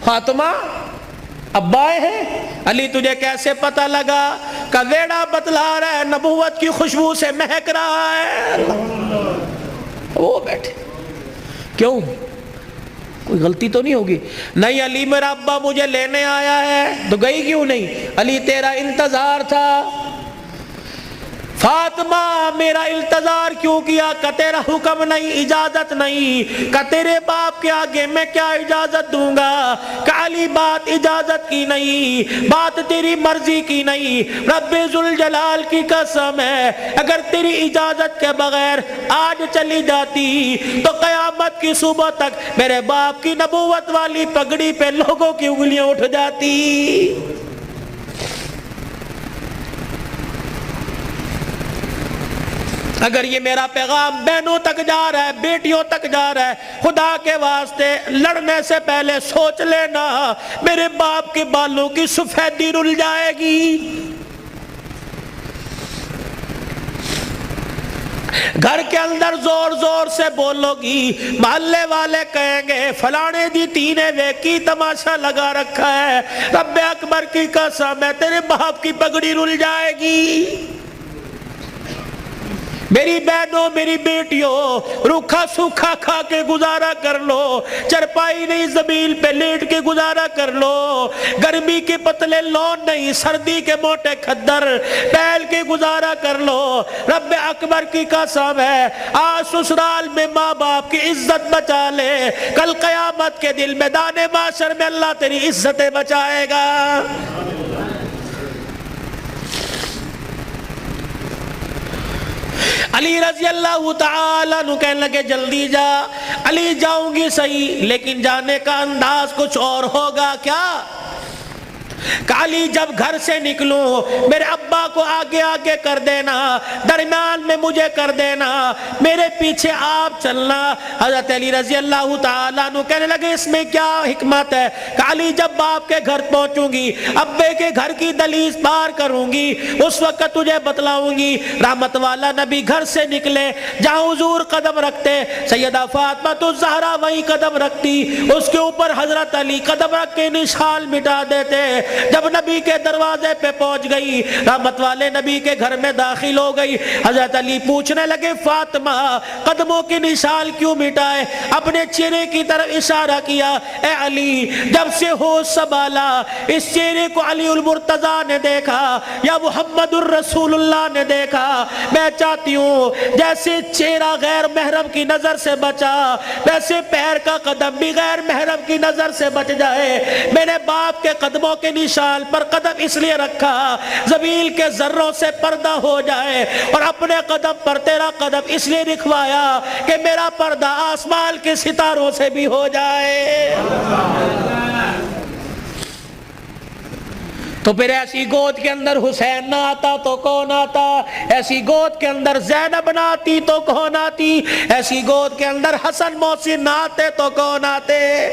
فاطمہ ابا ہیں؟ علی تجھے کیسے پتہ لگا؟ کہ ویڑا بتلا رہا ہے، نبوت کی خوشبو سے مہک رہا ہے۔ وہ بیٹھے، کیوں؟ کوئی غلطی تو نہیں ہوگی؟ نہیں علی میرا ابا مجھے لینے آیا ہے۔ تو گئی کیوں نہیں؟ علی تیرا انتظار تھا۔ فاطمہ میرا انتظار کیوں کیا؟ کہ تیرا حکم نہیں، اجازت نہیں، کہ تیرے باپ کے آگے میں کیا اجازت دوں گا؟ کہ علی بات اجازت کی نہیں، بات تیری مرضی کی نہیں، رب ذوالجلال کی قسم ہے اگر تیری اجازت کے بغیر آج چلی جاتی تو قیامت کی صبح تک میرے باپ کی نبوت والی پگڑی پہ لوگوں کی انگلیاں اٹھ جاتی۔ اگر یہ میرا پیغام بہنوں تک جا رہا ہے، بیٹیوں تک جا رہا ہے، خدا کے واسطے لڑنے سے پہلے سوچ لینا میرے باپ کے بالوں کی سفیدی رل جائے گی۔ گھر کے اندر زور زور سے بولو گی، محلے والے کہیں گے فلانے دی تینے ویکی تماشا لگا رکھا ہے، رب اکبر کی قسم ہے تیرے باپ کی پگڑی رل جائے گی۔ میری بہنوں میری بیٹیوں روکھا سوکھا کھا کے گزارا کر لو، چرپائی نہیں زمین پہ لیٹ کے گزارا کر لو، گرمی کے پتلے لون نہیں سردی کے موٹے کھدر پہل کے گزارا کر لو۔ رب اکبر کی قسم ہے آج سسرال میں ماں باپ کی عزت بچا لے، کل قیامت کے دل میدان معاشر میں اللہ تیری عزتیں بچائے گا۔ علی رضی اللہ تعالیٰ عنہ کہنے لگے جلدی جا۔ علی جاؤں گی صحیح لیکن جانے کا انداز کچھ اور ہوگا۔ کیا؟ کہ علی جب گھر سے نکلوں میرے ابا کو آگے آگے کر دینا، درمیان میں مجھے کر دینا، میرے پیچھے آپ چلنا۔ حضرت علی رضی اللہ تعالیٰ عنہ کہنے لگے اس میں کیا حکمت ہے؟ کہ علی جب باپ کے گھر پہنچوں گی، ابے کے گھر کی دہلیز پار کروں گی، اس وقت تجھے بتلاؤں گی۔ رحمت والا نبی گھر سے نکلے، جہاں حضور قدم رکھتے سیدہ فاطمہ الزہرا وہیں قدم رکھتی، اس کے اوپر حضرت علی قدم رکھ کے نشان مٹا دیتے۔ جب نبی کے دروازے پہ پہنچ گئی، رحمت والے نبی کے گھر میں داخل ہو گئی، حضرت علی پوچھنے لگے فاطمہ قدموں کی نشان کیوں مٹائے؟ اپنے چہرے کی طرف اشارہ کیا، اے علی جب سے ہوش سنبھالا اس چہرے کو علی المرتضیٰ نے دیکھا یا محمد الرسول اللہ نے دیکھا، میں چاہتی ہوں جیسے چہرہ غیر محرم کی نظر سے بچا ویسے پیر کا قدم بھی غیر محرم کی نظر سے بچ جائے۔ میں نے باپ کے قدموں کے نشان پر قدم اس لیے رکھا زمین کے ذروں سے پردہ ہو جائے، اور اپنے قدم پر تیرا قدم اس لیے رکھوایا کہ میرا پردہ آسمان کے ستاروں سے بھی ہو جائے۔ تو پھر ایسی گود کے اندر حسین نہ آتا تو کون آتا؟ ایسی گود کے اندر زینب نہ آتی تو کون آتی؟ ایسی گود کے اندر حسن محسن نہ آتے تو کون آتے؟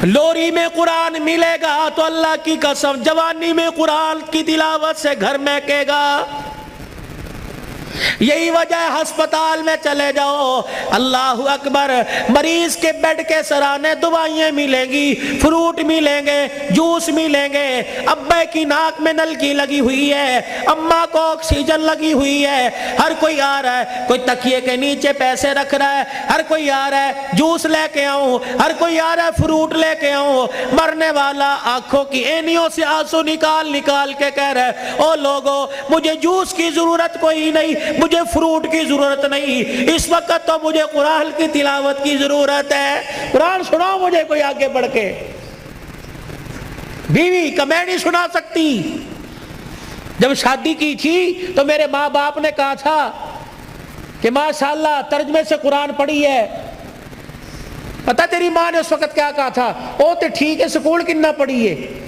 لوری میں قرآن ملے گا تو اللہ کی قسم جوانی میں قرآن کی تلاوت سے گھر مہکے گا۔ یہی وجہ ہے ہسپتال میں چلے جاؤ، اللہ اکبر، مریض کے بیڈ کے سرانے دوائیں ملیں گی، فروٹ ملیں گے، جوس ملیں گے، ابے کی ناک میں نلکی لگی ہوئی ہے، اماں کو آکسیجن لگی ہوئی ہے، ہر کوئی آ رہا ہے، کوئی تکیے کے نیچے پیسے رکھ رہا ہے، ہر کوئی آ رہا ہے جوس لے کے آؤں، ہر کوئی آ رہا ہے فروٹ لے کے آؤں۔ مرنے والا آنکھوں کی اینیوں سے آنسو نکال نکال کے کہہ رہا ہے او لوگو مجھے جوس کی ضرورت کوئی نہیں، مجھے فروٹ کی ضرورت نہیں، اس وقت تو مجھے قرآن کی تلاوت کی ضرورت ہے۔ قرآن سناؤ مجھے کوئی آگے بڑھ کے۔ بیوی کا میں نہیں سنا سکتی۔ جب شادی کی تھی تو میرے ماں باپ نے کہا تھا کہ ماشاءاللہ ترجمے سے قرآن پڑھی ہے۔ پتہ تیری ماں نے اس وقت کیا کہا تھا؟ او تے ٹھیک ہے سکول کنا پڑھی ہے؟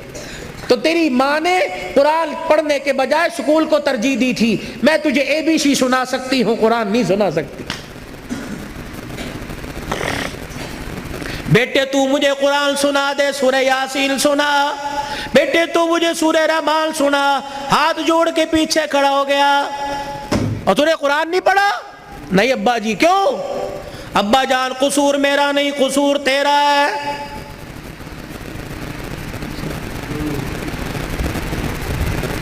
تو تیری ماں نے قرآن پڑھنے کے بجائے سکول کو ترجیح دی تھی۔ میں تجھے اے بی سی سنا سکتی ہوں، قرآن نہیں سنا سکتی۔ بیٹے تو مجھے قرآن سنا دے، سورہ یاسین سنا، بیٹے تو مجھے سورہ رحمان سنا، ہاتھ جوڑ کے پیچھے کھڑا ہو گیا۔ اور تو نے قرآن نہیں پڑھا؟ نہیں ابا جی کیوں؟ ابا جان قصور میرا نہیں، قصور تیرا ہے۔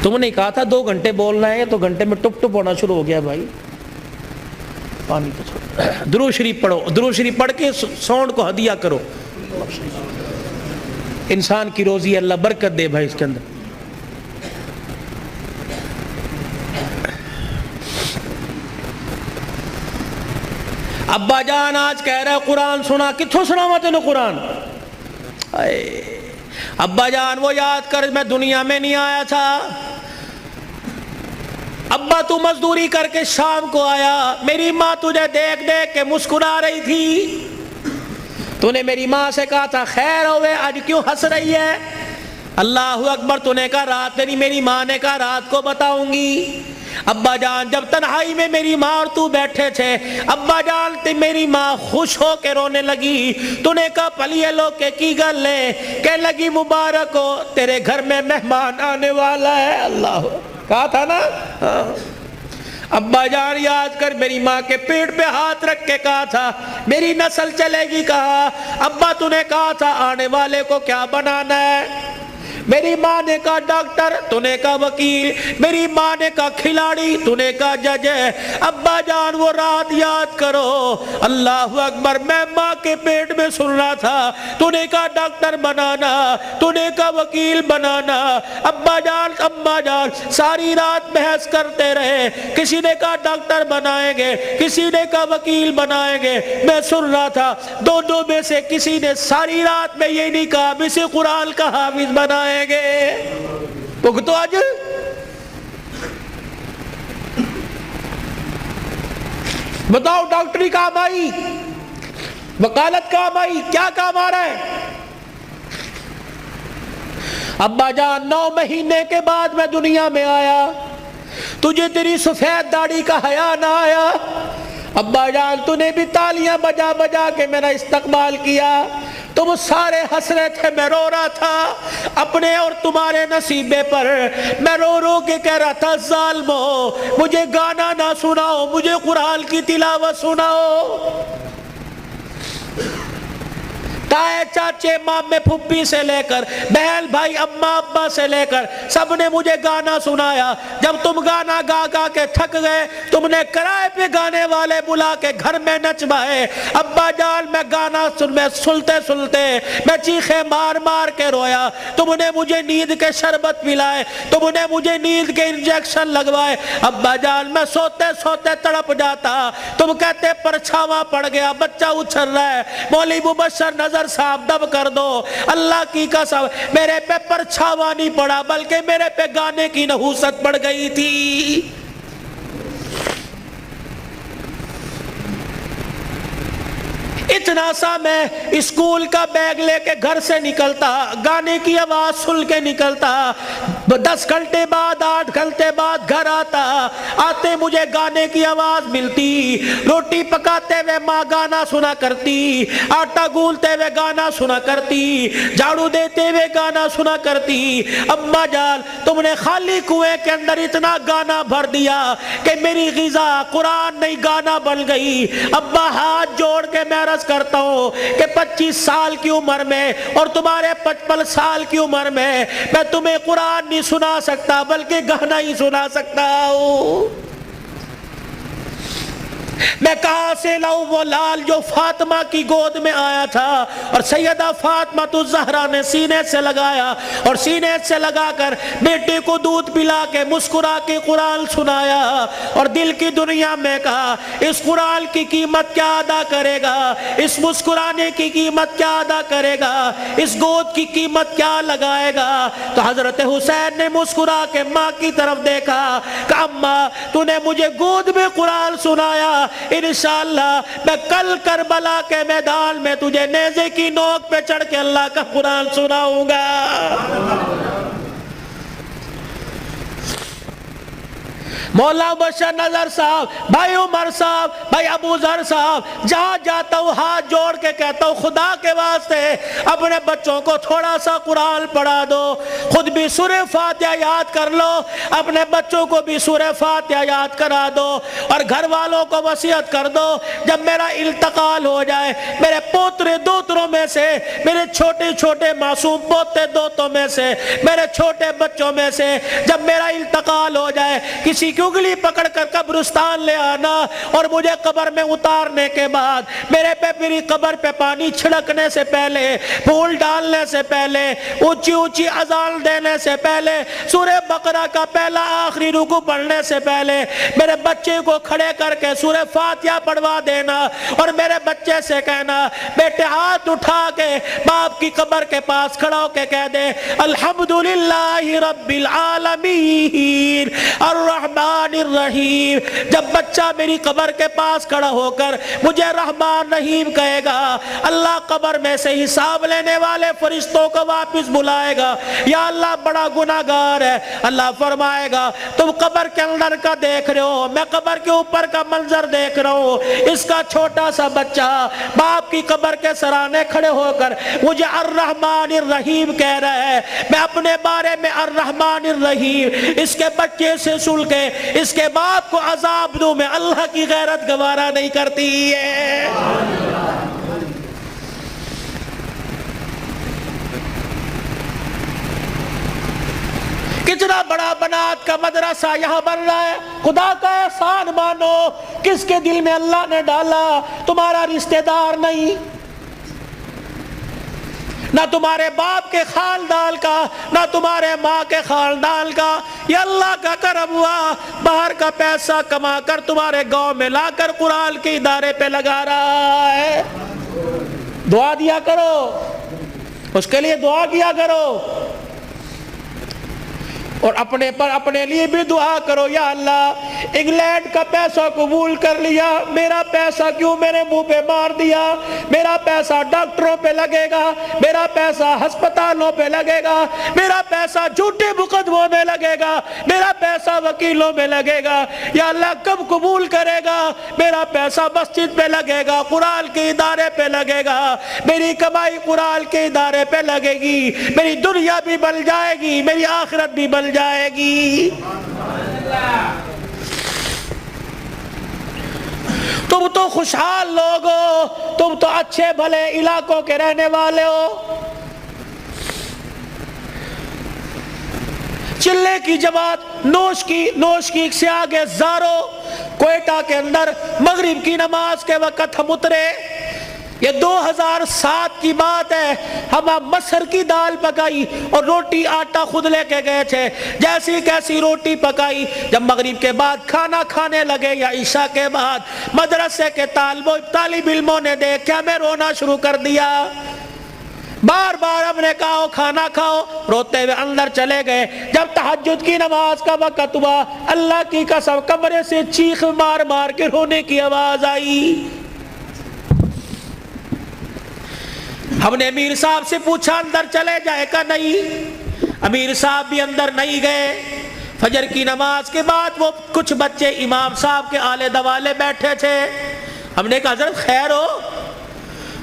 تم نے کہا تھا 2 گھنٹے بولنا ہے تو گھنٹے میں ٹپ ٹپ ہونا شروع ہو گیا بھائی، پانی تو چھوڑو۔ درود شریف پڑھو، درود شریف پڑھ کے ساؤنڈ کو ہدیہ کرو، انسان کی روزی اللہ برکت دے بھائی اس کے اندر۔ ابا جان آج کہہ رہا ہے قرآن سنا، کتھوں سنا ہوا تینوں قرآن؟ ابا جان وہ یاد کر میں دنیا میں نہیں آیا تھا، ابا تو مزدوری کر کے شام کو آیا، میری ماں تجھے دیکھ دیکھ کے مسکرا رہی تھی، تو نے میری ماں سے کہا تھا خیر ہوئے آج کیوں ہنس رہی ہے؟ اللہ اکبر، تو نے کہا رات نہیں، میری ماں نے کہا رات کو بتاؤں گی۔ ابا جان جب تنہائی میں میری ماں اور تو بیٹھے تھے، ابا جان میری ماں خوش ہو کے رونے لگی، تو نے کہا پلیے لو کے کی گل لے، کہ لگی مبارک ہو تیرے گھر میں مہمان آنے والا ہے۔ اللہ کہا تھا نا۔ ابا جان یاد کر میری ماں کے پیٹ پہ ہاتھ رکھ کے کہا تھا میری نسل چلے گی، کہا ابا تو نے کہا تھا آنے والے کو کیا بنانا ہے؟ میری ماں نے کہا ڈاکٹر، تو نے کہا وکیل، میری ماں نے کہا کھلاڑی، تو نے کہا جج ہے۔ ابا جان وہ رات یاد کرو، اللہ اکبر، میں ماں کے پیٹ میں سن رہا تھا، تو نے کہا ڈاکٹر بنانا، تو نے کہا وکیل بنانا۔ ابا جان اماں جان ساری رات بحث کرتے رہے، کسی نے کہا ڈاکٹر بنائیں گے، کسی نے کہا وکیل بنائیں گے، میں سن رہا تھا دونوں میں سے کسی نے ساری رات میں یہ نہیں کہا اسے قرآن کا حافظ بنائیں گے۔ تو آج بتاؤ ڈاکٹری کام آئی، وکالت کام آئی، کیا کام آ رہا ہے؟ ابا جان 9 مہینے کے بعد میں دنیا میں آیا، تجھے تیری سفید داڑھی کا حیا نہ آیا؟ ابا جان تو نے بھی تالیاں بجا بجا کے میرا استقبال کیا، تم سارے ہنس رہے تھے، میں رو رہا تھا اپنے اور تمہارے نصیبے پر، میں رو رو کے کہہ رہا تھا ظالمو مجھے گانا نہ سناؤ، مجھے قرآن کی تلاوت سناؤ۔ تائے چاچے مامے پھپھی سے لے کر بہن بھائی اماں ابا سے لے کر سب نے مجھے گانا سنایا، جب تم گانا گا گا کے تھک گئے تم نے کرائے پہ گانے والے بلا کے گھر میں نچوائے۔ ابا جان میں گانا سنتے سنتے میں چیخے مار مار کے رویا، تم نے مجھے نیند کے شربت پلائے، تم نے مجھے نیند کے انجیکشن لگوائے۔ ابا جان میں سوتے سوتے تڑپ جاتا، تم کہتے پرچھاواں پڑ گیا، بچہ اچھل رہا ہے، مولوی مبشر نظر صاحب دب کر دو۔ اللہ کی قسم میرے پہ پرچھاوا نہیں پڑا بلکہ میرے پہ گانے کی نحوست پڑ گئی تھی۔ اتنا سا میں اسکول کا بیگ لے کے گھر سے نکلتا، گانے کی آواز سن کے نکلتا، 10 گھنٹے بعد 8 گھنٹے بعد گھر آتا، آتے مجھے گانے کی آواز ملتی، روٹی پکاتے ہوئے ماں گانا سنا کرتی، آٹا گولتے ہوئے گانا سنا کرتی، جھاڑو دیتے ہوئے گانا سنا کرتی۔ اماں جان تم نے خالی کنویں کے اندر اتنا گانا بھر دیا کہ میری غذا قرآن نہیں گانا بن گئی۔ ابا ہاتھ جوڑ کے میں عرض کرتا ہوں کہ 25 سال کی عمر میں اور تمہارے 55 سال کی عمر میں تمہیں قرآن نہیں سنا سکتا بلکہ گانا ہی سنا سکتا ہوں۔ میں کہاں سے لاؤں وہ لال جو فاطمہ کی گود میں آیا تھا اور سیدہ فاطمہ الزہرا نے سینے سے لگایا اور سینے سے لگا کر بیٹے کو دودھ پلا کے مسکرا کے قرآن سنایا اور دل کی دنیا میں کہا اس قرآن کی قیمت کیا ادا کرے گا، اس مسکرانے کی قیمت کیا ادا کرے گا، اس گود کی قیمت کیا لگائے گا۔ تو حضرت حسین نے مسکرا کے ماں کی طرف دیکھا کہ اماں تو نے مجھے گود میں قرآن سنایا، انشاءاللہ میں کل کربلا کے میدان میں تجھے نیزے کی نوک پہ چڑھ کے اللہ کا قرآن سناؤں گا۔ مولا بشر نظر صاحب، بھائی عمر صاحب، بھائی ابو ذر صاحب، جہاں جاتا ہوں ہاتھ جوڑ کے کہتا ہوں خدا کے واسطے اپنے بچوں کو تھوڑا سا قرآن پڑھا دو، خود بھی سورہ فاتحہ یاد کر لو، اپنے بچوں کو بھی سورہ فاتحہ یاد کرا دو، اور گھر والوں کو وصیت کر دو جب میرا انتقال ہو جائے میرے پوترے دوتروں میں سے، میرے چھوٹے چھوٹے معصوم پوتے دوتوں میں سے، میرے چھوٹے بچوں میں سے جب میرا انتقال ہو جائے کسی کی انگلی پکڑ کر قبرستان لے آنا، اور مجھے قبر میں اتارنے کے بعد میرے پہ میری قبر پہ پانی چھڑکنے سے پہلے، پھول ڈالنے سے پہلے، اونچی اونچی اذان دینے سے پہلے، سورہ بقرہ کا پہلا آخری رکوع پڑھنے سے پہلے میرے بچے کو کھڑے کر کے سورہ فاتحہ پڑھوا دینا، اور میرے بچے سے کہنا بیٹے ہاتھ اٹھا کے باپ کی قبر کے پاس کھڑا ہو کے کہہ دے الحمدللہ رب العالمین الرحمن الرحیم۔ جب بچہ میری قبر کے پاس کھڑا ہو کر مجھے رحمان رحیم کہے گا، اللہ قبر میں سے حساب لینے والے فرشتوں کو واپس بلائے گا، یا اللہ بڑا گناہگار ہے، اللہ فرمائے گا تم قبر کے اندر کا دیکھ رہے ہو، میں قبر کے اوپر کا منظر دیکھ رہا ہوں، اس کا چھوٹا سا بچہ باپ کی قبر کے سرانے کھڑے ہو کر مجھے الرحمن الرحیم کہہ رہا ہے، میں اپنے بارے میں الرحمن الرحیم اس کے بچے سے سن کے اس کے باپ کو عذاب دوں، میں اللہ کی غیرت گوارا نہیں کرتی ہے۔ کتنا بڑا بنات کا مدرسہ یہاں بن رہا ہے، خدا کا احسان مانو، کس کے دل میں اللہ نے ڈالا، تمہارا رشتہ دار نہیں، نہ تمہارے باپ کے خاندان کا، نہ تمہارے ماں کے خاندان کا، یہ اللہ کا کرم ہوا، باہر کا پیسہ کما کر تمہارے گاؤں میں لا کر قرآن کے ادارے پہ لگا رہا ہے۔ دعا دیا کرو، اس کے لیے دعا کیا کرو، اور اپنے پر اپنے لیے بھی دعا کرو، یا اللہ انگلینڈ کا پیسہ قبول کر لیا، میرا پیسہ کیوں میرے منہ پہ مار دیا، میرا پیسہ ڈاکٹروں پہ لگے گا، میرا پیسہ ہسپتالوں پہ لگے گا، میرا پیسہ جھوٹے مقدموں میں لگے گا، میرا پیسہ وکیلوں میں لگے گا، یا اللہ کب قبول کرے گا، میرا پیسہ مسجد پہ لگے گا، قرآن کے ادارے پہ لگے گا، میری کمائی قرآن کے ادارے پہ لگے گی، میری دنیا بھی بن جائے گی، میری آخرت بھی بن جائے گی۔ تم تو خوشحال لوگ ہو، تم تو اچھے بھلے علاقوں کے رہنے والے ہو، چلے کی جماعت نوش کی سے آگے زارو، کوئٹہ کے اندر مغرب کی نماز کے وقت ہم اترے، یہ 2007 کی بات ہے، ہم مسر کی دال پکائی اور روٹی آٹا خود لے کے گئے تھے، جیسی کیسی روٹی پکائی، جب مغرب کے بعد کھانا کھانے لگے یا عشاء کے بعد مدرسے کے طالب علموں نے دیکھ کے ہمیں رونا شروع کر دیا، بار بار ہم نے کہا کھانا کھاؤ، روتے ہوئے اندر چلے گئے، جب تہجد کی نماز کا وقت ہوا اللہ کی قسم کمرے سے چیخ مار مار کے رونے کی آواز آئی۔ ہم نے امیر صاحب سے پوچھا اندر چلے جائے کا، نہیں، امیر صاحب بھی اندر نہیں گئے۔ فجر کی نماز کے بعد وہ کچھ بچے امام صاحب کے آلے دوالے بیٹھے تھے، ہم نے کہا حضرت خیر ہو؟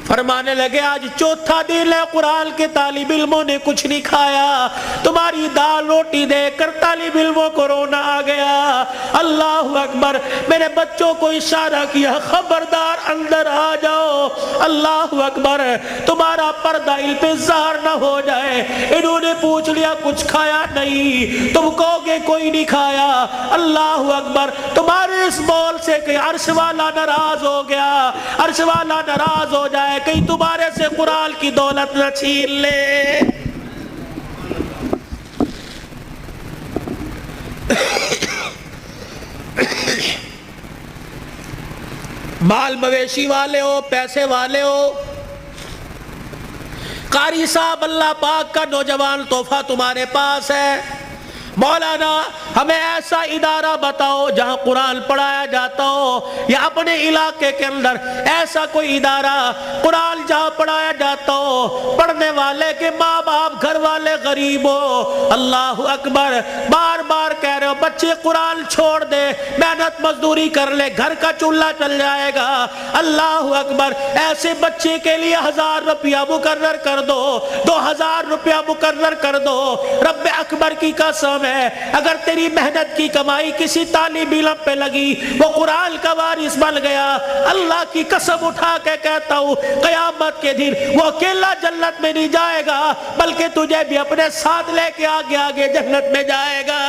فرمانے لگے آج چوتھا دن ہے قرآن کے طالب علموں نے کچھ نہیں کھایا، تمہاری دال روٹی دیکھ کر طالب علموں کو رونا آ گیا۔ اللہ اکبر، میرے بچوں کو اشارہ کیا خبردار اندر آ جاؤ، اللہ اکبر، تمہارا پردہ ان پہ ظاہر نہ ہو جائے۔ انہوں نے پوچھ لیا کچھ کھایا؟ نہیں۔ تم کہو گے کوئی نہیں کھایا؟ اللہ اکبر، تمہارے اس بول سے کہ عرش والا ناراض ہو گیا، عرش والا ناراض ہو جائے، کہیں تمہارے سے قرآن کی دولت نہ چھین لے۔ مال مویشی والے ہو، پیسے والے ہو، قاری صاحب اللہ پاک کا نوجوان تحفہ تمہارے پاس ہے، مولانا ہمیں ایسا ادارہ بتاؤ جہاں قرآن پڑھایا جاتا ہو، یا اپنے علاقے کے اندر ایسا کوئی ادارہ قرآن جہاں پڑھایا جاتا ہو، پڑھنے والے کے ماں باپ گھر والے غریب ہو۔ اللہ اکبر، بار بار کہہ رہے ہو بچے قرآن چھوڑ دے، محنت مزدوری کر لے، گھر کا چولہا چل جائے گا۔ اللہ اکبر، ایسے بچے کے لیے 1000 روپیہ مقرر کر دو، 2000 روپیہ مقرر کر دو۔ رب اکبر کی قسم ہے، اگر تیری محنت کی کمائی کسی طالب علم پہ لگی، وہ قرآن کا وارث بن گیا، اللہ کی قسم اٹھا کے کہتا ہوں قیامت کے دن وہ اکیلا جنت میں نہیں جائے گا، بلکہ تجھے بھی اپنے ساتھ لے کے آگے آگے جنت میں جائے گا۔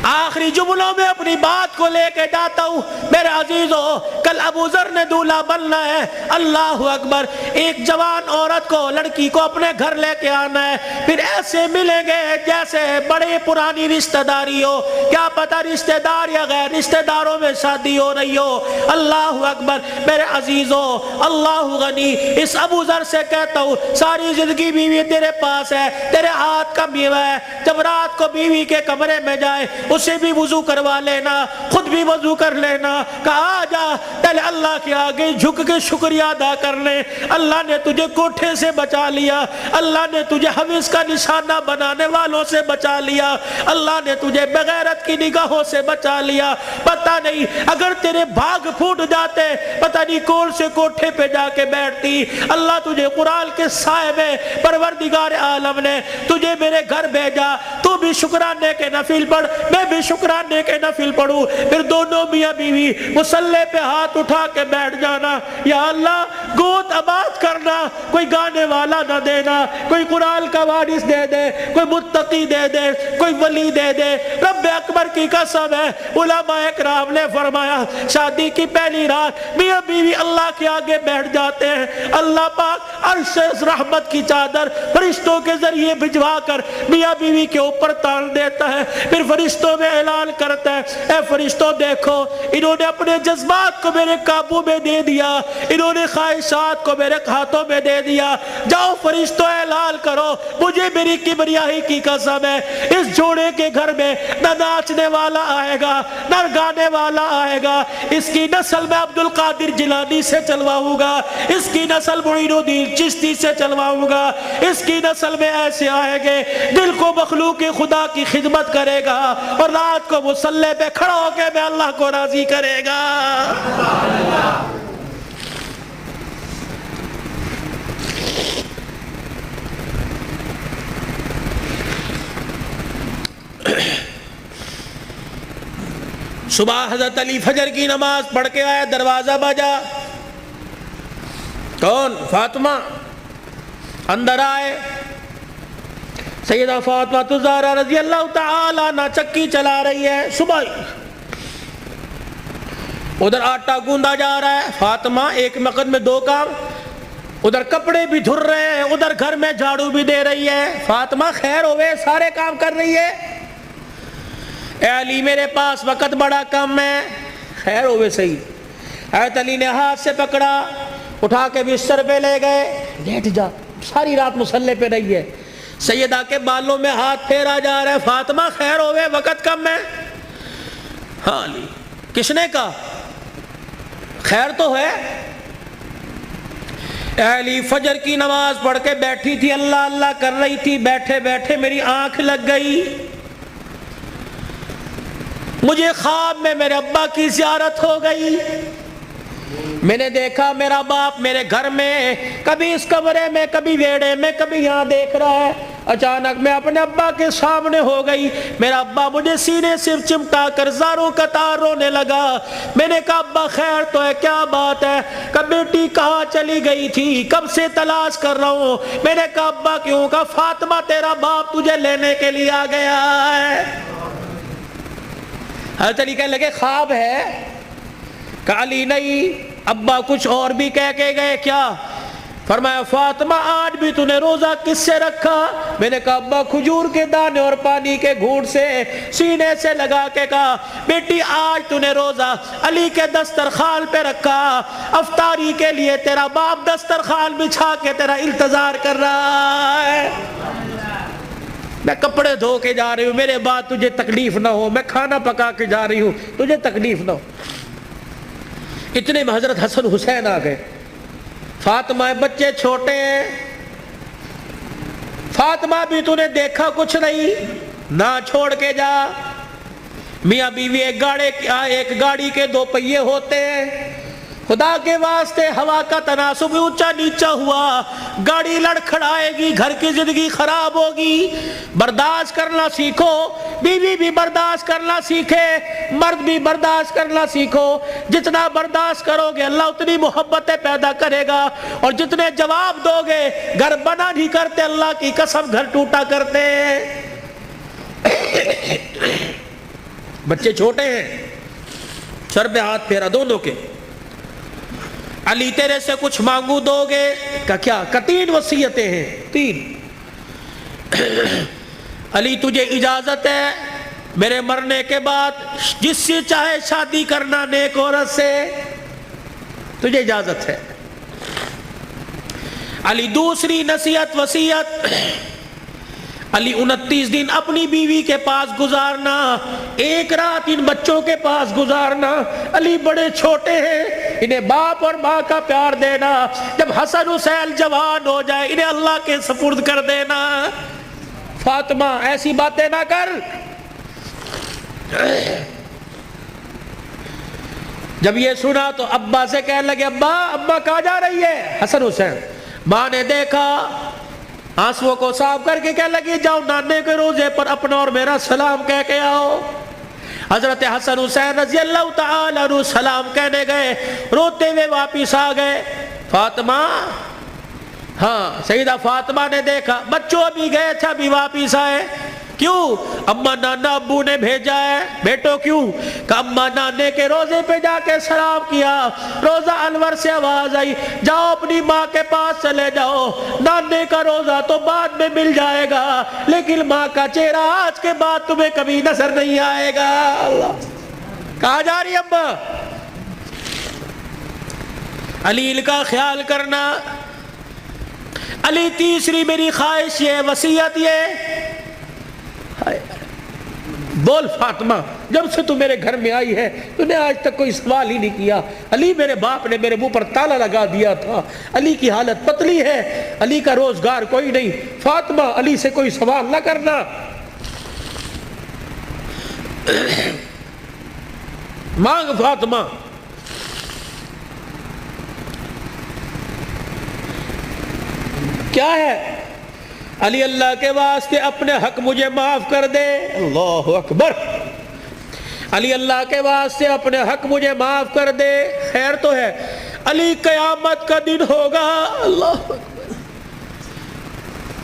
آخری جملوں میں اپنی بات کو لے کے جاتا ہوں میرے عزیزو، کل ابو ذر نے دولہا بننا ہے۔ اللہ اکبر، ایک جوان عورت کو، لڑکی کو اپنے گھر لے کے آنا ہے، پھر ایسے ملیں گے جیسے بڑے پرانی رشتہ داری ہو، کیا پتہ رشتہ دار یا غیر رشتہ داروں میں شادی ہو رہی ہو۔ اللہ اکبر میرے عزیزو، اللہ غنی، اس ابو ذر سے کہتا ہوں ساری زندگی بیوی تیرے پاس ہے، تیرے ہاتھ کا میوہ ہے، جب رات کو بیوی کے کمرے میں جائے اسے بھی وضو کروا لینا، خود بھی وضو کر لینا، کہا جا پہلے اللہ کے آگے جھک کے شکریہ ادا کر لے، اللہ نے تجھے کوٹھے سے بچا لیا، اللہ نے تجھے حویث کا نشانہ بنانے والوں سے بچا لیا، اللہ نے تجھے بغیرت کی نگاہوں سے بچا لیا۔ پتہ نہیں اگر تیرے بھاگ پھوٹ جاتے، پتہ نہیں کون سے کوٹھے پہ جا کے بیٹھتی۔ اللہ تجھے قرآن کے سائے میں پروردگار عالم نے تجھے میرے گھر بھیجا، تو بھی شکرانے کے نفل پڑھ، میں بھی شکرانے کے نفل پڑھوں، پھر دونوں میاں بیوی مصلی پہ ہاتھ اٹھا کے بیٹھ جانا، یا اللہ گود آباد کرنا، کوئی گانے والا نہ دینا، کوئی قرآن کا وارث دے دے، کوئی متقی دے دے، کوئی ولی دے دے۔ رب اکبر کی قسم ہے، علماء اکرام نے فرمایا شادی کی پہلی رات میاں بیوی اللہ کے آگے بیٹھ جاتے ہیں، اللہ پاک عرش سے رحمت کی چادر فرشتوں کے ذریعے بھجوا کر میاں بیوی کے اوپر تان دیتا ہے، پھر فرشتوں میں اعلان کرتا ہے اے فرشتوں دیکھو انہوں نے اپنے جذبات کو میرے قابو میں دے دیا، انہوں نے خواہشات کو میرے ہاتھوں میں دے دیا، جاؤ فرشتوں اعلان کرو مجھے میری کبریائی کی قسم ہے اس جوڑے کے گھر میں نہ ناچنے والا آئے گا نہ گانے والا آئے گا، اس کی نسل میں عبد القادر جیلانی سے چلواؤں گا، اس کی نسل معین الدین چشتی سے چلواؤں گا، اس کی نسل میں ایسے آئے گے دل کو مخلوق خدا کی خدمت کرے گا اور رات کو مصلی پہ کھڑا ہو کے میں اللہ کو راضی کرے گا۔ صبح حضرت علی فجر کی نماز پڑھ کے آیا، دروازہ بجا، کون؟ فاطمہ۔ اندر آئے، سیدہ فاطمہ الزہرا رضی اللہ تعالی عنہ چکی چلا رہی ہے، صبح ادھر آٹا گوندا جا رہا ہے، فاطمہ ایک وقت میں دو کام، ادھر کپڑے بھی دھر رہے ہیں، ادھر گھر میں جھاڑو بھی دے رہی ہے۔ فاطمہ خیر ہوئے، سارے کام کر رہی ہے۔ اے علی میرے پاس وقت بڑا کم ہے، خیر ہوئے صحیح۔ حضرت علی نے ہاتھ سے پکڑا، اٹھا کے بستر پہ لے گئے، لیٹ جا، ساری رات مصلی پہ رہی ہے۔ سیدہ کے بالوں میں ہاتھ پھیرا جا رہا ہے، فاطمہ خیر ہوئے وقت کم ہے۔ ہاں علی، کس نے کہا؟ خیر تو ہے۔ اے علی فجر کی نماز پڑھ کے بیٹھی تھی، اللہ اللہ کر رہی تھی، بیٹھے بیٹھے میری آنکھ لگ گئی، مجھے خواب میں میرے ابا کی زیارت ہو گئی، میں نے دیکھا میرا باپ میرے گھر میں، کبھی اس کمرے میں، کبھی ویڑے میں، کبھی یہاں دیکھ رہا ہے۔ اچانک میں اپنے ابا کے سامنے ہو گئی، میرا ابا مجھے سینے سے چمٹا کر زاروں قطار رونے لگا۔ میں نے کہا ابا خیر تو ہے، کیا بات ہے؟ کہ بیٹی کہاں چلی گئی تھی، کب سے تلاش کر رہا ہوں۔ میں نے کہا ابا کیوں؟ کہا فاطمہ تیرا باپ تجھے لینے کے لیے آ گیا ہے۔ حضرت علی کہنے لگے خواب ہے؟ کہا علی نہیں، ابا کچھ اور بھی کہہ کے گئے کیا؟ فرمایا فاطمہ آج بھی تو نے روزہ کس سے رکھا؟ میں نے کہا ابا کھجور کے دانے اور پانی کے گھونٹ سے، سینے سے لگا کے کہا بیٹی آج تو نے روزہ علی کے دسترخوان پہ رکھا، افطاری کے لیے تیرا باپ دسترخوان بچھا کے تیرا انتظار کر رہا ہے، میں کپڑے دھو کے جا رہی ہوں، میرے بعد تجھے تکلیف نہ ہو، میں کھانا پکا کے جا رہی ہوں تجھے تکلیف نہ ہو۔ اتنے میں حضرت حسن حسین آ گئے۔ فاطمہ بچے چھوٹے ہیں، فاطمہ بھی تو نے دیکھا کچھ نہیں، نہ چھوڑ کے جا۔ میاں بیوی ایک گاڑی کے دو پہیے ہوتے ہیں، خدا کے واسطے ہوا کا تناسب اونچا نیچا ہوا، گاڑی لڑکھڑائے گی، گھر کی زندگی خراب ہوگی، برداشت کرنا سیکھو، بیوی بھی برداشت کرنا سیکھے، مرد بھی برداشت کرنا سیکھو۔ جتنا برداشت کرو گے اللہ اتنی محبتیں پیدا کرے گا، اور جتنے جواب دو گے گھر بنا نہیں کرتے، اللہ کی قسم گھر ٹوٹا کرتے۔ بچے چھوٹے ہیں، سر پہ ہاتھ پھیرا دونوں کے، علی تیرے سے کچھ مانگو دو گے؟ کہ کیا؟ کہ 3 وصیتیں ہیں، 3۔ علی تجھے اجازت ہے میرے مرنے کے بعد جس سے چاہے شادی کرنا نیک عورت سے، تجھے اجازت ہے۔ علی دوسری نصیحت وصیت، علی 29 دن اپنی بیوی کے پاس گزارنا، 1 رات ان بچوں کے پاس گزارنا۔ علی بڑے چھوٹے ہیں، انہیں باپ اور ماں کا پیار دینا، جب حسن حسین جوان ہو جائے انہیں اللہ کے سپرد کر دینا۔ فاطمہ ایسی باتیں نہ کر۔ جب یہ سنا تو ابا سے کہنے لگے ابا کہاں جا رہی ہے؟ حسن حسین۔ ماں نے دیکھا، آنسوؤں کو صاف کر کے کہنے لگی جاؤ نانے کے روزے پر اپنا اور میرا سلام کہہ کے آؤ۔ حضرت حسن حسین رضی اللہ تعالیٰ عنہ سلام کہنے گئے، روتے ہوئے واپس آ گئے۔ فاطمہ، ہاں سیدہ فاطمہ نے دیکھا بچوں بھی گئے تھے ابھی واپس آئے، کیوں؟ اما نانا ابو نے بھیجا ہے۔ بیٹو کیوں؟ کہ اما نانے کے روزے پہ جا کے سلام کیا، روزہ انور سے آواز آئی جاؤ اپنی ماں کے پاس چلے جاؤ، نانے کا روزہ تو بعد میں مل جائے گا لیکن ماں کا چہرہ آج کے بعد تمہیں کبھی نظر نہیں آئے گا۔ اللہ، کہاں جا رہی ابا؟ علی کا خیال کرنا۔ علی تیسری میری خواہش یہ، وصیت یہ، بول فاطمہ جب سے تو میرے گھر میں آئی ہے تو نے آج تک کوئی سوال ہی نہیں کیا۔ علی میرے باپ نے میرے منہ پر تالا لگا دیا تھا، علی کی حالت پتلی ہے، علی کا روزگار کوئی نہیں، فاطمہ علی سے کوئی سوال نہ کرنا۔ مانگ فاطمہ۔ کیا ہے؟ علی اللہ کے واسطے اپنے حق مجھے معاف کر دے۔ اللہ اکبر۔ علی اللہ کے واسطے اپنے حق مجھے معاف کر دے۔ خیر تو ہے، علی قیامت کا دن ہوگا، اللہ اکبر،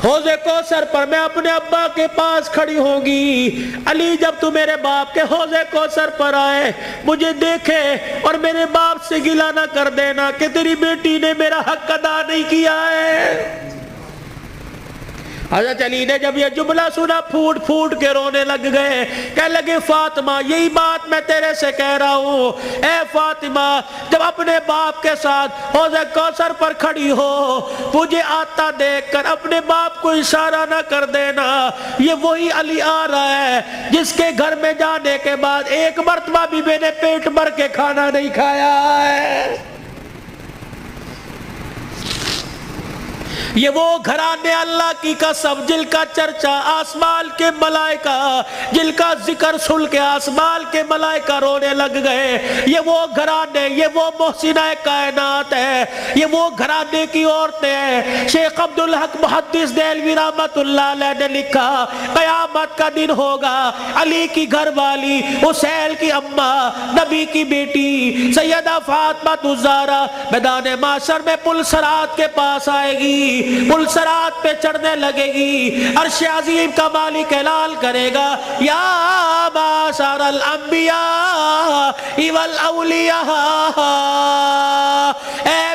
حوض کوثر پر میں اپنے ابا کے پاس کھڑی ہوں گی۔ علی جب تو میرے باپ کے حوض کوثر پر آئے مجھے دیکھے اور میرے باپ سے گلہ نہ کر دینا کہ تیری بیٹی نے میرا حق ادا نہیں کیا ہے۔ حضرت علی نے جب یہ جملہ سنا پھوٹ پھوٹ کے رونے لگ گئے، کہنے لگے فاطمہ یہی بات میں تیرے سے کہہ رہا ہوں، اے فاطمہ جب اپنے باپ کے ساتھ حوض کوثر پر کھڑی ہو مجھے آتا دیکھ کر اپنے باپ کو اشارہ نہ کر دینا، یہ وہی علی آ رہا ہے جس کے گھر میں جانے کے بعد ایک مرتبہ بھی میں نے پیٹ بھر کے کھانا نہیں کھایا ہے۔ یہ وہ گھرانے اللہ کی قسم جن کا چرچا آسمان کے ملائکہ، جن کا ذکر سن کے آسمان کے ملائکہ رونے لگ گئے۔ یہ وہ گھرانے، یہ وہ محسنہ کائنات ہے، یہ وہ گھرانے کی عورتیں ہیں۔ شیخ عبدالحق محدث دہلوی رحمت اللہ علیہ نے لکھا قیامت کا دن ہوگا، علی کی گھر والی، حسین کی اماں، نبی کی بیٹی سیدہ فاطمہ الزہرا میدان معاشر میں پل صراط کے پاس آئے گی، پل صراط پہ چڑھنے لگے گی، عرش عظیم کا مالک اعلان کرے گا یا معاشر الانبیاء والاولیاء، اے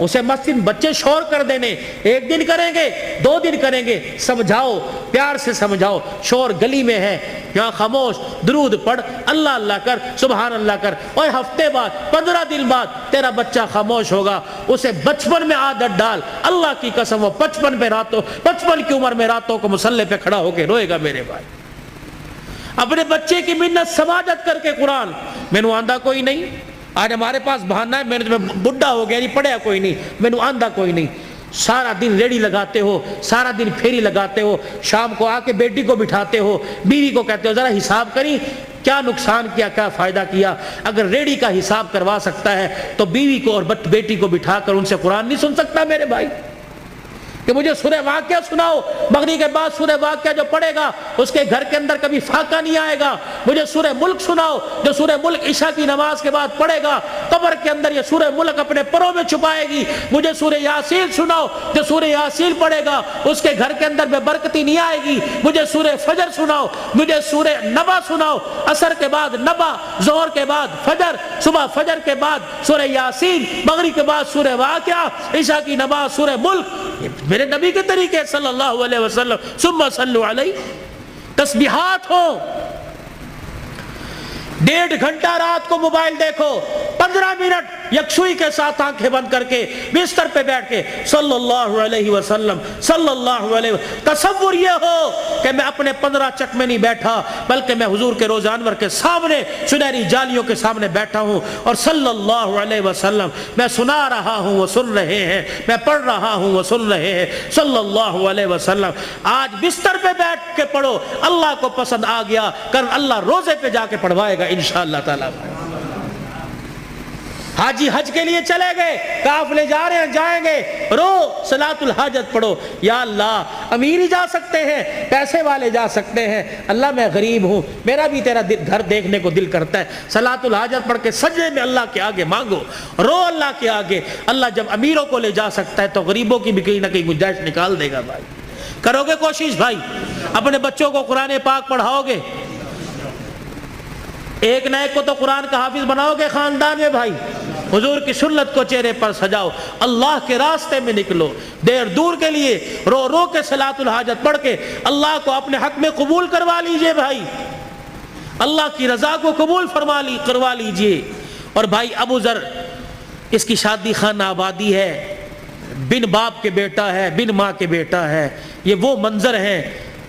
اسے مسجد بچے شور کر دینے، ایک دن کریں گے 2 دن کریں گے، سمجھاؤ، پیار سے سمجھاؤ، شور گلی میں ہے یہاں خاموش، درود پڑھ، اللہ اللہ کر، سبحان اللہ کر، اور ہفتے بعد 15 دن بعد تیرا بچہ خاموش ہوگا، اسے بچپن میں عادت ڈال، اللہ کی قسم وہ 55 کی عمر میں راتوں کو مصلی پہ کھڑا ہو کے روئے گا میرے بھائی۔ اپنے بچے کی منت سماجت کر کے قرآن، میں نے آندھا کوئی نہیں، آج ہمارے پاس بہانہ ہے میں بڈھا ہو گیا، نہیں پڑھیا کوئی نہیں، میں نے آندھا کوئی نہیں۔ سارا دن ریڑی لگاتے ہو، سارا دن پھیری لگاتے ہو، شام کو آ کے بیٹی کو بٹھاتے ہو، بیوی کو کہتے ہو ذرا حساب کری کیا نقصان کیا، کیا فائدہ کیا۔ اگر ریڑی کا حساب کروا سکتا ہے تو بیوی کو اور بیٹی کو بٹھا کر ان سے قرآن نہیں سن سکتا میرے بھائی؟ کہ مجھے سورہ واقعہ سناؤ، مغرب کے بعد سورہ واقعہ جو پڑھے گا اس کے گھر کے اندر کبھی فاقہ نہیں آئے گا۔ مجھے سورہ ملک سناؤ، جو سورہ ملک عشاء کی نماز کے بعد پڑھے گا قبر کے اندر یہ سورہ ملک اپنے پروں میں چھپائے گی۔ مجھے سورہ یاسین سناؤ، جو سورہ یاسین پڑھے گا اس کے گھر کے اندر بے برکتی نہیں آئے گی۔ مجھے سورہ فجر سناؤ، مجھے سورہ نبا سناؤ، عصر کے بعد نبا، ظہر کے بعد فجر، صبح فجر کے بعد سورہ یاسین، مغرب کے بعد سورہ واقعہ، عشاء کی نماز سورہ ملک۔ میرے نبی کے طریقے صلی اللہ علیہ وسلم، ثم صلو علیہ، تسبیحات ہو۔ 1.5 گھنٹہ رات کو موبائل دیکھو، 15 منٹ یکسوئی کے ساتھ آنکھیں بند کر کے بستر پہ بیٹھ کے صلی اللہ علیہ وسلم صلی اللہ علیہ وسلم۔ تصور یہ ہو کہ میں اپنے 15 چک میں نہیں بیٹھا، بلکہ میں حضور کے روزہ انور کے سامنے سنہری جالیوں کے سامنے بیٹھا ہوں، اور صلی اللہ علیہ وسلم میں سنا رہا ہوں وہ سن رہے ہیں، میں پڑھ رہا ہوں وہ سن رہے ہیں، صلی اللہ علیہ وسلم۔ آج بستر پہ بیٹھ کے پڑھو، اللہ کو پسند آ گیا، کل اللہ روزے پہ جا کے پڑھوائے گا انشاءاللہ تعالیٰ۔ حاجی حج کے لیے چلے گئے، قافلے جا رہے ہیں، جائیں گے، رو صلاۃ الحاجت پڑھو، یا اللہ امیر ہی جا سکتے ہیں، پیسے والے جا سکتے ہیں، اللہ میں غریب ہوں، میرا بھی تیرا گھر دیکھنے کو دل کرتا ہے، صلاۃ الحاجت پڑھ کے سجدے میں اللہ کے آگے مانگو، رو اللہ کے آگے۔ اللہ جب امیروں کو لے جا سکتا ہے تو غریبوں کی بھی کہیں نہ کہیں گنجائش نکال دے گا۔ بھائی کرو گے کوشش؟ بھائی اپنے بچوں کو قرآن پاک پڑھاؤ گے؟ ایک نہ ایک کو تو قرآن کا حافظ بناؤ گے خاندان میں؟ بھائی حضور کی سنت کو چہرے پر سجاؤ، اللہ کے راستے میں نکلو، دیر دور کے لیے رو رو کے صلاۃ الحاجت پڑھ کے اللہ کو اپنے حق میں قبول کروا لیجئے۔ بھائی اللہ کی رضا کو قبول کروا لیجئے۔ اور بھائی ابو ذر، اس کی شادی خانہ آبادی ہے، بن باپ کے بیٹا ہے، بن ماں کے بیٹا ہے، یہ وہ منظر ہیں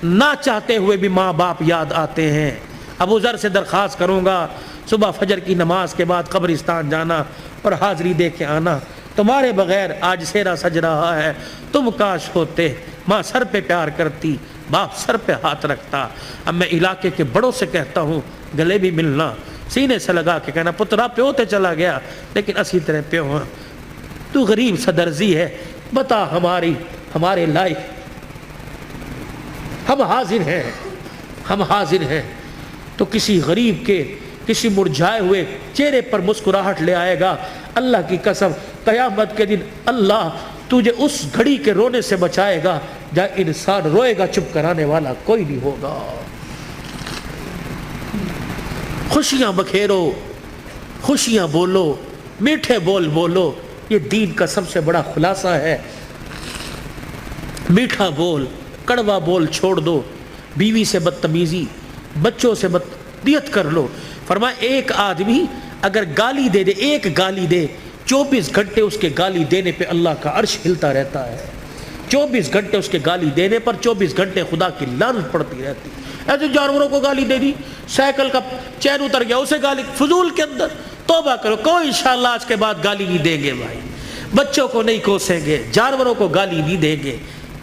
نہ چاہتے ہوئے بھی ماں باپ یاد آتے ہیں۔ ابو ذر سے درخواست کروں گا صبح فجر کی نماز کے بعد قبرستان جانا اور حاضری دے کے آنا، تمہارے بغیر آج سیرا سج رہا ہے، تم کاش ہوتے، ماں سر پہ پیار کرتی، باپ سر پہ ہاتھ رکھتا۔ اب میں علاقے کے بڑوں سے کہتا ہوں گلے بھی ملنا، سینے سے لگا کے کہنا پترا پیو تے چلا گیا لیکن اسی طرح پیو ہاں، تو غریب صدرزی ہے، بتا ہمارے لائق، ہم حاضر ہیں تو کسی غریب کے، کسی مرجھائے ہوئے چہرے پر مسکراہٹ لے آئے گا۔ اللہ کی قسم قیامت کے دن اللہ تجھے اس گھڑی کے رونے سے بچائے گا جہاں انسان روئے گا، چپ کرانے والا کوئی نہیں ہوگا۔ خوشیاں بکھیرو، خوشیاں بولو، میٹھے بول بولو، یہ دین کا سب سے بڑا خلاصہ ہے۔ میٹھا بول، کڑوا بول چھوڑ دو، بیوی سے بدتمیزی، بچوں سے بدتمیزی کر لو۔ فرمایا ایک آدمی اگر گالی دے دے، ایک گالی دے، 24 گھنٹے اس کے گالی دینے پہ اللہ کا عرش ہلتا رہتا ہے۔ 24 گھنٹے اس کے گالی دینے پر 24 گھنٹے خدا کی لعنت پڑتی رہتی۔ ایسے جانوروں کو گالی دے دی، سائیکل کا چین اتر گیا اسے گالی، فضول کے اندر توبہ کرو، کوئی انشاءاللہ آج کے بعد گالی نہیں دیں گے بھائی، بچوں کو نہیں کوسیں گے، جانوروں کو گالی نہیں دیں گے۔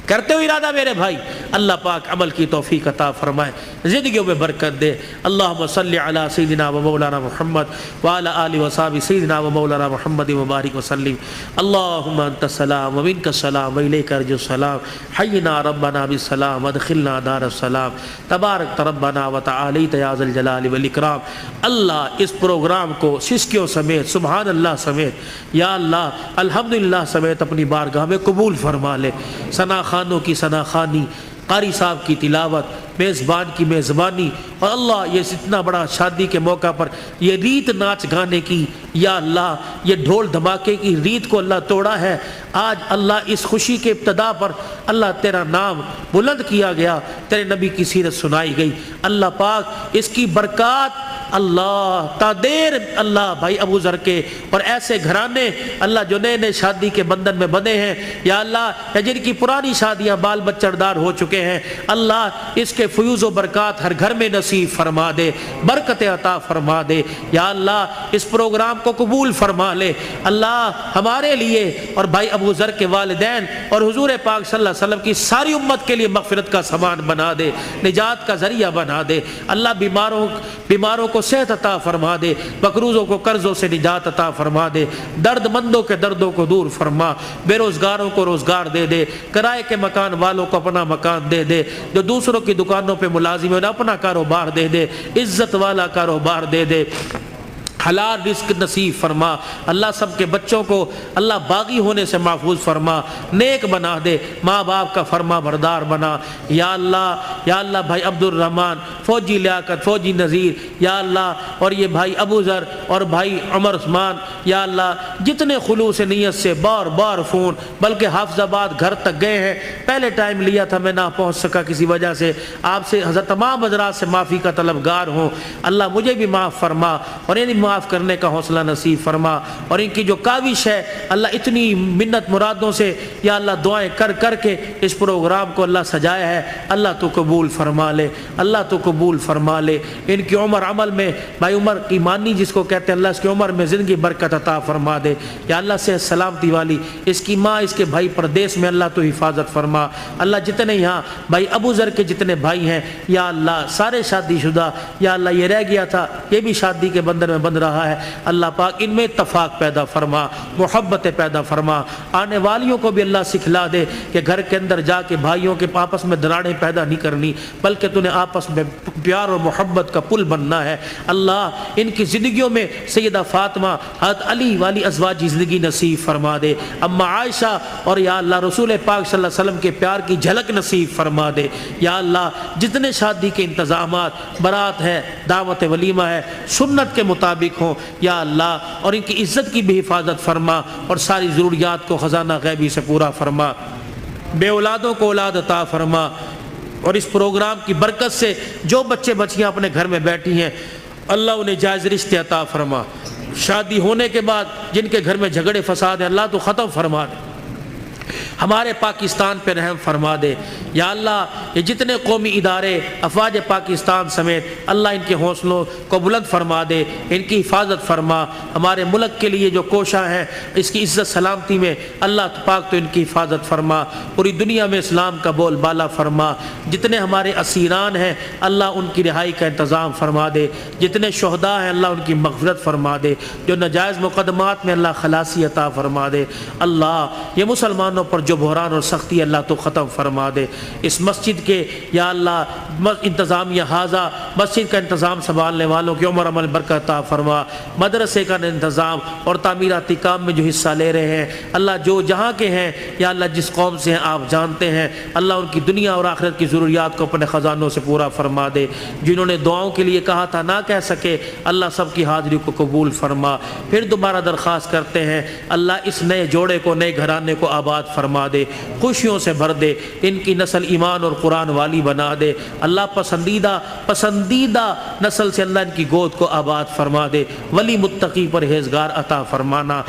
کرتے ہو ارادہ میرے بھائی، اللہ پاک عمل کی توفیق عطا فرمائے، زندگیوں میں برکت دے۔ اللہم صلی علی سیدنا و مولانا محمد وعلی آلہ وصحبہ سیدنا و مولانا محمد مبارک وسلم۔ اللہم انت السلام و منک السلام و الیک ارجو السلام، حینا ربنا بالسلام وادخلنا دار السلام، تبارک ربنا و تعالیت یا ذا الجلال والاکرام۔ اللہ اس پروگرام کو سسکیوں سمیت، سبحان اللہ سمیت، یا اللہ الحمدللہ سمیت اپنی بارگاہ میں قبول فرما لے۔ ثنا خانوں کی ثنا خوانی، قاری صاحب کی تلاوت، میزبان کی میزبانی اور اللہ یہ اتنا بڑا شادی کے موقع پر یہ ریت ناچ گانے کی یا اللہ یہ ڈھول دھماکے کی ریت کو اللہ توڑا ہے، آج اللہ اس خوشی کے ابتدا پر اللہ تیرا نام بلند کیا گیا، تیرے نبی کی سیرت سنائی گئی، اللہ پاک اس کی برکات اللہ تا دیر اللہ بھائی ابو ذر کے اور ایسے گھرانے اللہ جو نئے نئے شادی کے بندھن میں بندھے ہیں یا اللہ جن کی پرانی شادیاں بال بچڑدار ہو چکے ہیں، اللہ اس کے فیوز و برکات ہر گھر میں نصیب فرما دے، برکت عطا فرما دے یا اللہ، اس پروگرام کو قبول فرما لے اللہ ہمارے لیے اور بھائی ابو ذر کے والدین اور حضور پاک صلی اللہ علیہ وسلم کی ساری امت کے لیے مغفرت کا سامان بنا دے، نجات کا ذریعہ بنا دے اللہ، بیماروں کو صحت عطا فرما دے، مقروضوں کو قرضوں سے نجات عطا فرما دے، درد مندوں کے دردوں کو دور فرما، بے روزگاروں کو روزگار دے دے، کرائے کے مکان والوں کو اپنا مکان دے دے، جو دوسروں کی دکانوں پہ ملازم ہیں اپنا کاروبار دے دے، عزت والا کاروبار دے دے، حلال رزق نصیب فرما اللہ، سب کے بچوں کو اللہ باغی ہونے سے محفوظ فرما، نیک بنا دے، ماں باپ کا فرما بردار بنا یا اللہ بھائی عبد الرحمن، فوجی لیاقت، فوجی نذیر یا اللہ، اور یہ بھائی ابو ذر اور بھائی عمر عثمان یا اللہ، جتنے خلوص نیت سے بار بار فون بلکہ حافظ آباد گھر تک گئے ہیں، پہلے ٹائم لیا تھا میں نہ پہنچ سکا کسی وجہ سے، آپ سے حضرت تمام حضرات سے معافی کا طلبگار ہوں، اللہ مجھے بھی معاف فرما اور انہیں معاف کرنے کا حوصلہ نصیب فرما، اور ان کی جو کاوش ہے اللہ اتنی منت مرادوں سے یا اللہ دعائیں کر کر کے اس پروگرام کو اللہ سجایا ہے، اللہ تو قبول فرما لے، اللہ تو قبول فرما لے، ان کی عمر عمل میں بھائی عمر کی مانی جس کو کہتے ہیں اللہ اس کی عمر میں زندگی برکت عطا فرما دے یا اللہ صحت سلامتی والی، اس کی ماں اس کے بھائی پردیس میں اللہ تو حفاظت فرما اللہ، جتنے یہاں بھائی ابو ذر کے جتنے بھائی ہیں یا اللہ سارے شادی شدہ یا اللہ یہ رہ گیا تھا یہ بھی شادی کے بندھن میں بندھ رہا ہے، اللہ پاک ان میں اتفاق پیدا فرما، محبت پیدا فرما، آنے والیوں کو بھی اللہ سکھلا دے کہ گھر کے اندر جا کے بھائیوں کے آپس میں دراڑیں پیدا نہیں کرنی بلکہ تو نے آپس میں پیار اور محبت کا پل بننا ہے اللہ، ان کی زندگیوں میں سیدہ فاطمہ حضرت علی والی ازواجی زندگی نصیب فرما دے، اما عائشہ اور یا اللہ رسول پاک صلی اللہ علیہ وسلم کے پیار کی جھلک نصیب فرما دے یا اللہ، جتنے شادی کے انتظامات برات ہے دعوت ولیمہ ہے سنت کے مطابق ہوں یا اللہ، اور ان کی عزت کی بھی حفاظت فرما اور ساری ضروریات کو خزانہ غیبی سے پورا فرما، بے اولادوں کو اولاد عطا فرما، اور اس پروگرام کی برکت سے جو بچے بچیاں اپنے گھر میں بیٹھی ہیں اللہ انہیں جائز رشتے عطا فرما، شادی ہونے کے بعد جن کے گھر میں جھگڑے فساد ہیں اللہ تو ختم فرما دے، ہمارے پاکستان پہ رحم فرما دے یا اللہ، یہ جتنے قومی ادارے افواج پاکستان سمیت اللہ ان کے حوصلوں کو بلند فرما دے، ان کی حفاظت فرما، ہمارے ملک کے لیے جو کوشاں ہیں اس کی عزت سلامتی میں اللہ پاک تو ان کی حفاظت فرما، پوری دنیا میں اسلام کا بول بالا فرما، جتنے ہمارے اسیران ہیں اللہ ان کی رہائی کا انتظام فرما دے، جتنے شہداء ہیں اللہ ان کی مغفرت فرما دے، جو ناجائز مقدمات میں اللہ خلاصی عطا فرما دے اللہ، یہ مسلمانوں پر جو بحران اور سختی اللہ تو ختم فرما دے، اس مسجد کے یا اللہ انتظامیہ حاضہ مسجد کا انتظام سنبھالنے والوں کی عمر عمل برکت عطا فرما، مدرسے کا انتظام اور تعمیراتی کام میں جو حصہ لے رہے ہیں اللہ جو جہاں کے ہیں یا اللہ جس قوم سے ہیں آپ جانتے ہیں اللہ، ان کی دنیا اور آخرت کی ضروریات کو اپنے خزانوں سے پورا فرما دے، جنہوں نے دعاؤں کے لیے کہا تھا نہ کہہ سکے اللہ سب کی حاضری کو قبول فرما، پھر دوبارہ درخواست کرتے ہیں اللہ اس نئے جوڑے کو نئے گھرانے کو آباد فرما دے، خوشیوں سے بھر دے، ان کی نسل ایمان اور قرآن والی بنا دے اللہ، پسندیدہ نسل سے اللہ ان کی گود کو آباد فرما دے، ولی متقی پرہیزگار عطا فرمانا۔